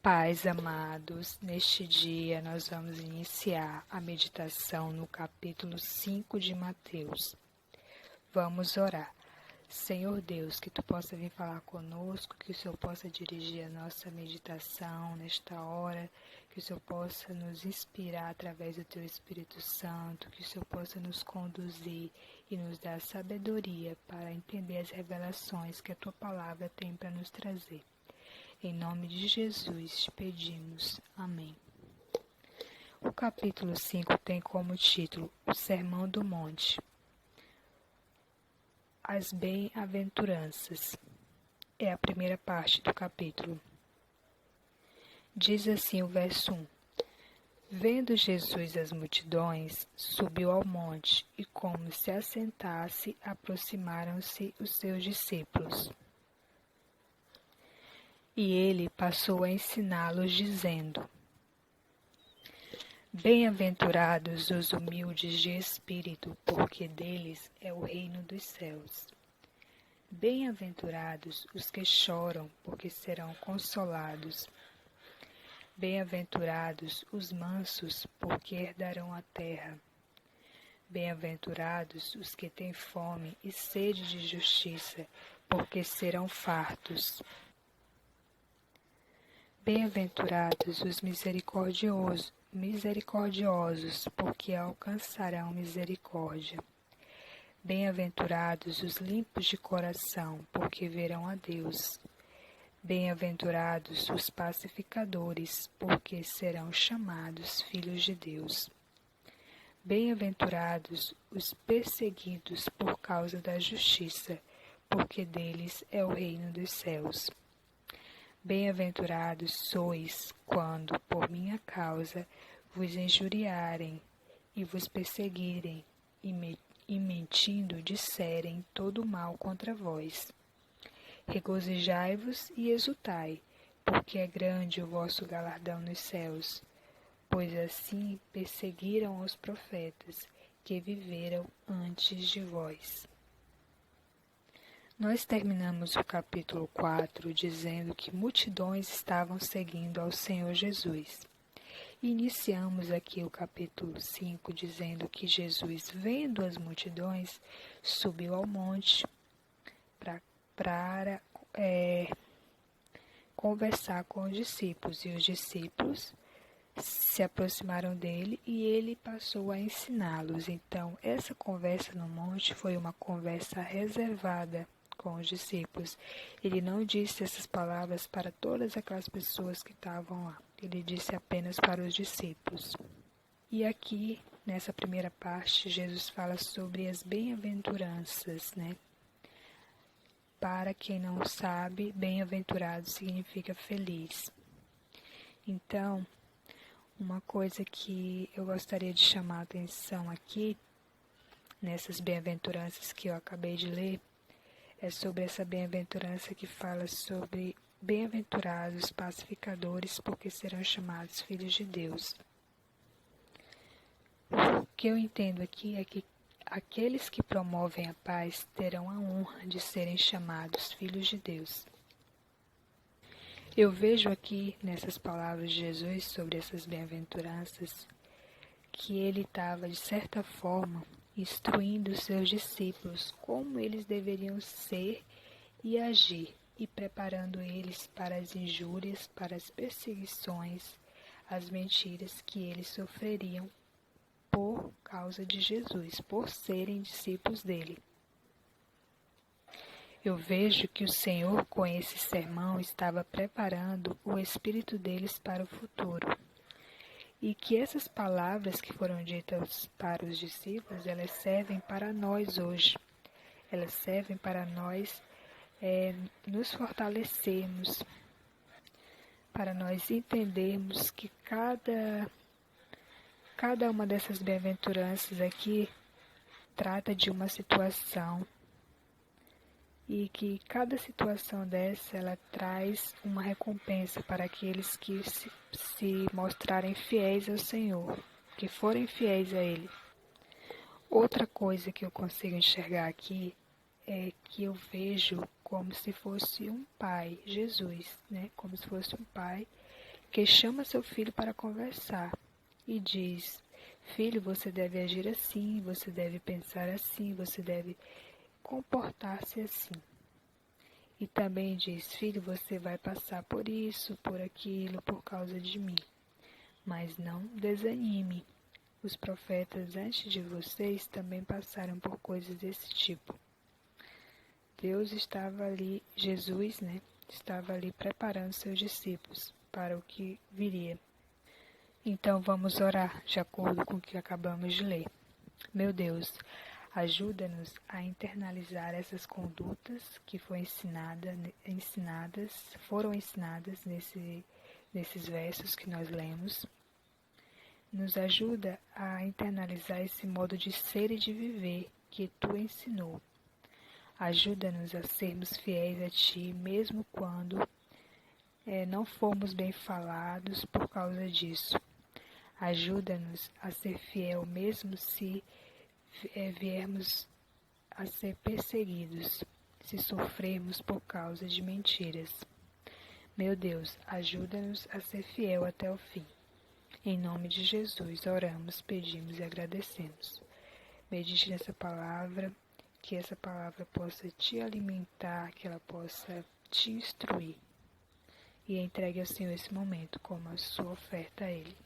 Pais amados, neste dia nós vamos iniciar a meditação no capítulo 5 de Mateus. Vamos orar. Senhor Deus, que Tu possa vir falar conosco, que o Senhor possa dirigir a nossa meditação nesta hora, que o Senhor possa nos inspirar através do Teu Espírito Santo, que o Senhor possa nos conduzir e nos dar sabedoria para entender as revelações que a Tua Palavra tem para nos trazer. Em nome de Jesus te pedimos. Amém. O capítulo 5 tem como título O Sermão do Monte. As bem-aventuranças. É a primeira parte do capítulo. Diz assim o verso 1. Vendo Jesus as multidões, subiu ao monte, e como se assentasse, aproximaram-se os seus discípulos. E ele passou a ensiná-los, dizendo: Bem-aventurados os humildes de espírito, porque deles é o reino dos céus. Bem-aventurados os que choram, porque serão consolados. Bem-aventurados os mansos, porque herdarão a terra. Bem-aventurados os que têm fome e sede de justiça, porque serão fartos. Bem-aventurados os misericordiosos, porque alcançarão misericórdia. Bem-aventurados os limpos de coração, porque verão a Deus. Bem-aventurados os pacificadores, porque serão chamados filhos de Deus. Bem-aventurados os perseguidos por causa da justiça, porque deles é o reino dos céus. Bem-aventurados sois, quando, por minha causa, vos injuriarem e vos perseguirem, e mentindo disserem todo o mal contra vós. Regozijai-vos e exultai, porque é grande o vosso galardão nos céus, pois assim perseguiram os profetas que viveram antes de vós. Nós terminamos o capítulo 4 dizendo que multidões estavam seguindo ao Senhor Jesus. E iniciamos aqui o capítulo 5 dizendo que Jesus, vendo as multidões, subiu ao monte para conversar com os discípulos. E os discípulos se aproximaram dele e ele passou a ensiná-los. Então, essa conversa no monte foi uma conversa reservada com os discípulos. Ele não disse essas palavras para todas aquelas pessoas que estavam lá. Ele disse apenas para os discípulos. E aqui, nessa primeira parte, Jesus fala sobre as bem-aventuranças, né? Para quem não sabe, bem-aventurado significa feliz. Então, uma coisa que eu gostaria de chamar a atenção aqui, nessas bem-aventuranças que eu acabei de ler, é sobre essa bem-aventurança que fala sobre bem-aventurados pacificadores, porque serão chamados filhos de Deus. O que eu entendo aqui é que aqueles que promovem a paz terão a honra de serem chamados filhos de Deus. Eu vejo aqui, nessas palavras de Jesus sobre essas bem-aventuranças, que ele estava, de certa forma, instruindo os seus discípulos como eles deveriam ser e agir, e preparando eles para as injúrias, para as perseguições, as mentiras que eles sofreriam por causa de Jesus, por serem discípulos dele. Eu vejo que o Senhor, com esse sermão, estava preparando o espírito deles para o futuro. E que essas palavras que foram ditas para os discípulos, elas servem para nós hoje. Elas servem para nós nos fortalecermos, para nós entendermos que cada uma dessas bem-aventuranças aqui trata de uma situação e que cada situação dessa ela traz uma recompensa para aqueles que se mostrarem fiéis ao Senhor, que forem fiéis a Ele. Outra coisa que eu consigo enxergar aqui é que eu vejo como se fosse um pai, Jesus, né? Como se fosse um pai que chama seu filho para conversar e diz: filho, você deve agir assim, você deve pensar assim, você deve comportar-se assim. E também diz: filho, você vai passar por isso, por aquilo, por causa de mim. Mas não desanime. Os profetas antes de vocês também passaram por coisas desse tipo. Deus estava ali, Jesus, estava ali preparando seus discípulos para o que viria. Então vamos orar, de acordo com o que acabamos de ler. Meu Deus, ajuda-nos a internalizar essas condutas que foram ensinadas nesses versos que nós lemos. Nos ajuda a internalizar esse modo de ser e de viver que Tu ensinou. Ajuda-nos a sermos fiéis a Ti, mesmo quando não formos bem falados por causa disso. Ajuda-nos a ser fiel mesmo se viermos a ser perseguidos, se sofrermos por causa de mentiras. Meu Deus, ajuda-nos a ser fiel até o fim. Em nome de Jesus, oramos, pedimos e agradecemos. Medite nessa palavra, que essa palavra possa te alimentar, que ela possa te instruir. E entregue ao Senhor esse momento como a sua oferta a Ele.